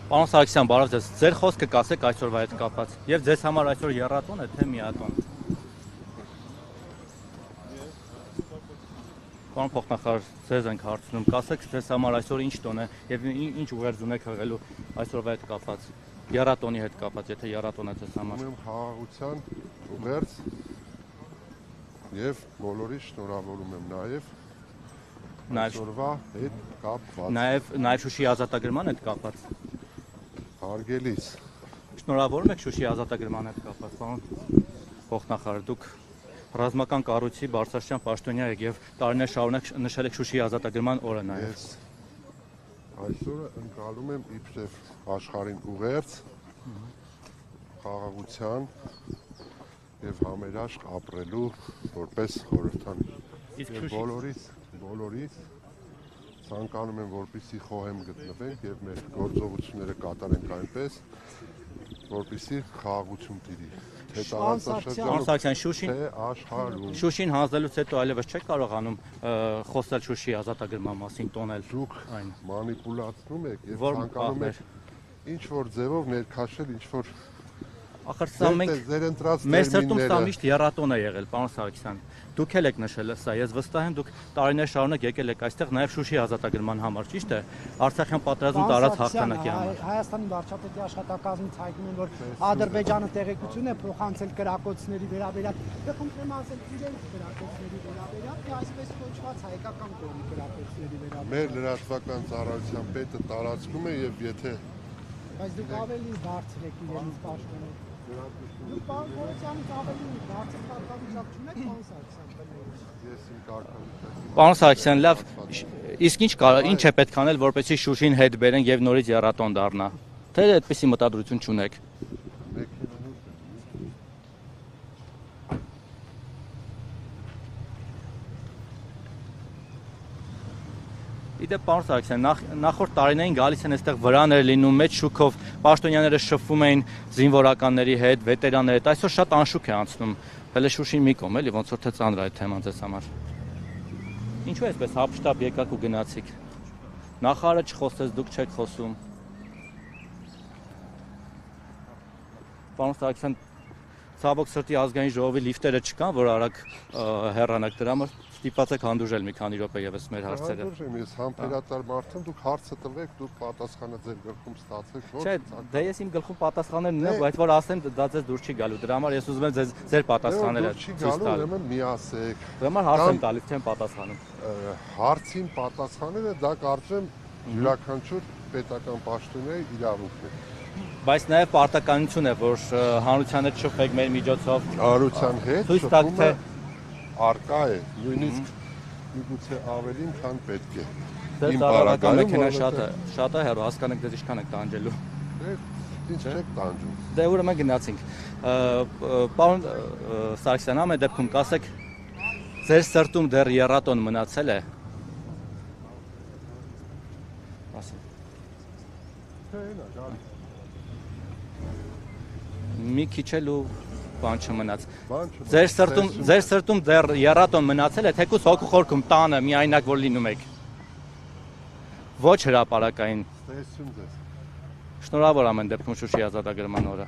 Պարոն Սարգսյան, բարև ձեզ։ Ձեր խոսքը կասեք այսօրվա հետ կապված։ Եվ ձեզ համար այսօր եռատոն է, թե միատոն։ Պարոն փոխնախարար, ձեզ ենք հարցնում, կասեք ձեզ համար այսօր ինչ տոն է եւ ինչ ուղերձ ունեք հղելու այսօրվա հետ կապված։ Եռատոնի հետ կապված, եթե եռատոն է ձեզ համար։ Ունեմ խաղաղության ուղերձ եւ բոլորի շնորհավորում եմ նաեւ այսօրվա հետ կապված։ Նաեւ Շուշիի ազատագրման հետ կապված։ Հարգելիս։ Շնորհավորում եք Շուշիի ազատագրման հետ կապված, պարոն փոխնախարար, դուք ռազմական կառույցի բարձրաստիճան պաշտոնյա եք եւ տարիներ շարունակ նշել եք Շուշիի ազատագրման օրը նաեւ։ Ես այսօրը ընկալում եմ իբրև աշխարհին ուղերձ խաղաղության եւ համերաշխ ապրելու որպես խորհրդան։ Իսկ բոլորիս ցանկանում եմ որպեսզի խոհեմ գտնվենք եւ մեր գործողությունները կատարենք այնպես, որպեսզի խաղաղություն տիրի։ Թե տարածաշրջանում, թե աշխարհում։ Շուշին հանձնելուց հետո այլևս չեք կարողանում խոսել Շուշիի ազատագրման մասին, տոնել։ Դուք մանիպուլացնում եք եւ ցանկանում եք ինչ որ ձևով ներքաշել, ինչ որ Ախր սա մենք մեր սրտում սա միշտ եռատոն է եղել, պարոն Սարգսյան։ Դուք էլ եք նշել սա, ես վստահ եմ դուք տարիներ շարունակ եկել եք այստեղ նաև Շուշիի ազատագրման համար, ճիշտ է։ Արցախյան պատերազմում տարած հաղթանակի համար։ Հայաստանի վարչապետի աշխատակազմից հայտնում են, որ Ադրբեջանը տեղեկություն է փոխանցել կրակոցների վերաբերյալ։ Դե խնդրեմ ասել իրենց կրակոցների վերաբերյալ, թե այսպես կոչված հայկական կողմի կրակոցների վերաբերյալ։ Մեր լրատվական ծառայության պետը տարածքում է եւ եթե բայց դուք ավելի բարձր եք իրենց պաշտոնը։ Դուք պարոն Խորոսյանից ավելի բարձր կարգավիճակ չունեք, պարոն Սարգսյան։ Ես իմ կարգավիճակի Պարոն Սարգսյան, լավ, իսկ ինչ է պետք անել, որպեսզի Շուշին հետ բերեն եւ նորից եռատոն դառնա։ Թե այդպիսի մտադրություն չունեք։ Իդեպ պարոն Սարգսյան, նախորդ տարիներին գալիս են այստեղ վրաներ լինում, մեծ շուքով պաշտոնյաները շփվում էին զինվորականների հետ, վետերանների հետ, այսօր շատ անշուք է անցնում։ Հələ Շուշին մի կողմ էլի, ոնց որ թե ծանր է այդ թեման ձեզ համար։ Ինչու է այսպես հապշտապ եկաք ու գնացիք։ Նախարարը չխոսեց, դուք չեք խոսում։ Պարոն Սարգսյան, ցավոք սրտի ազգային ժողովի լիֆտերը չկան, որ արագ հեռանաք դրա համար ստիպված եք հանդուրժել մի քանի րոպե եւս մեր հարցերը։ Հանդուրժեմ, ես համբերատար մարդ եմ, դուք հարցը տվեք, դուք պատասխանը ձեր գլխում ստացեք, ոչ։ Չէ, դե ես իմ գլխում պատասխաններն ունեմ, բայց որ ասեմ դա ձեզ դուր չի գալու, դրա համար ես ուզում եմ ձեր պատասխանները ցույց տալ։ Ուրեմն մի ասեք։ Դրա համար հարց եմ տալիս, չեմ պատասխանում։ Հարցին պատասխանելը դա կարծեմ յուրաքանչյուր պետական պաշտոնյայի իրավունքն է։ Բայց նաև պարտականություն է, որ հանրության հետ շփվեք մեր միջոցով։ Հանրության հետ ցույց տաք, թե արկա է, նույնիսկ միգուցե ավելին, քան պետք է։ Իմ բարակայում մեքենա շատ է հեռու, հասկանեք դες ինչքան եք տանջելու։ Ինչ չեք տանջում։ Դե ուրեմն գնացինք։ Պարոն Սարգսյան, ամեն դեպքում կասեք, ձեր սրտում դեռ եռատոն մնացել է։ Ասեք։ Մի քիչ էլ ու բան չմնաց։ Ձեր սրտում դեռ եռատոն մնացել է, թեկուզ հոգու խորքում տանը միայնակ որ լինում եք։ Ոչ հրապարակային։ Տեսություն ձեզ։ Շնորհավոր ամեն դեպքում Շուշիի ազատագրման օրը։